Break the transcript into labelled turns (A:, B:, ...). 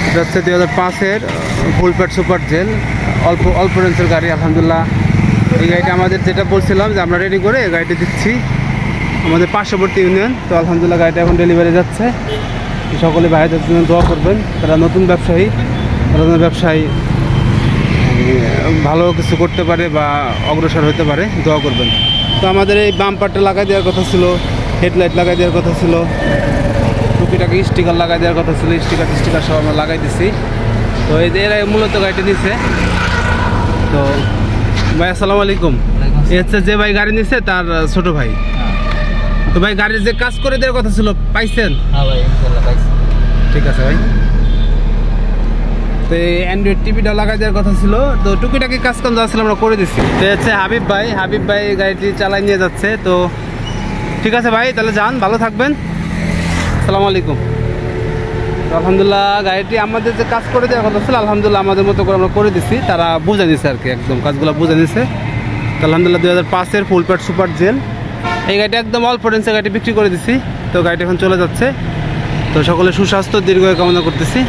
A: এটা হচ্ছে 2005-এর ফুল pad super gel, অল্প রেঞ্জের গাড়ি। আলহামদুলিল্লাহ এই গাড়িটা আমাদের যেটা বলছিলাম যে আমরা রেডি করে এই গাড়িটা দিচ্ছি আমাদের পার্শ্ববর্তী ইউনিয়ন। তো আলহামদুলিল্লাহ গাড়িটা এখন ডেলিভারি যাচ্ছে। সকলে ভাইদের জন্য দোয়া করবেন, তারা নতুন ব্যবসায়ী, ভালো কিছু করতে পারে বা অগ্রসর হতে পারে, দোয়া করবেন। তো আমাদের এই বাম্পারটা লাগাই দেওয়ার কথা ছিল, হেডলাইট লাগাই দেওয়ার কথা ছিল, টুকিটাকে স্টিকার লাগাই দেওয়ার কথা ছিল, স্টিকার সব আমরা লাগাই দিছি। তো এরা মূলত গাড়িটা নিচ্ছে। তো ভাই আসসালামু আলাইকুম। এ হচ্ছে যে ভাই গাড়ি নিচ্ছে তার ছোট ভাই। তো ভাই গাড়ির যে কাজ করে দেওয়ার কথা ছিল পাইছেন?
B: হ্যাঁ ভাই ইনশাআল্লাহ পাইছি।
A: ঠিক আছে ভাই। তো এই অ্যান্ড্রয়েড টিভিটা লাগাই দেওয়ার কথা ছিল, তো টুকিটাকি কাজ কাম যাচ্ছিল আমরা করে দিচ্ছি। তো হচ্ছে হাবিব ভাই গাড়িটি চালাই নিয়ে যাচ্ছে। তো ঠিক আছে ভাই, তাহলে যান, ভালো থাকবেন, আসসালামু আলাইকুম। তো আলহামদুলিল্লাহ গাড়িটি আমাদের যে কাজ করে দেওয়ার কথা ছিল আলহামদুলিল্লাহ আমাদের মতো করে আমরা করে দিচ্ছি, তারা বুঝে নিচ্ছে আর কি, একদম কাজগুলো বুঝে নিচ্ছে। তো আলহামদুলিল্লাহ 2005-এর ফুল প্যাড সুপার জেল এই গাড়িটা একদম অল্প রেঞ্জের গাড়িটি বিক্রি করে দিচ্ছি। তো গাড়িটা এখন চলে যাচ্ছে। তো সকলে সুস্বাস্থ্য দীর্ঘায়ু কামনা করতেছি।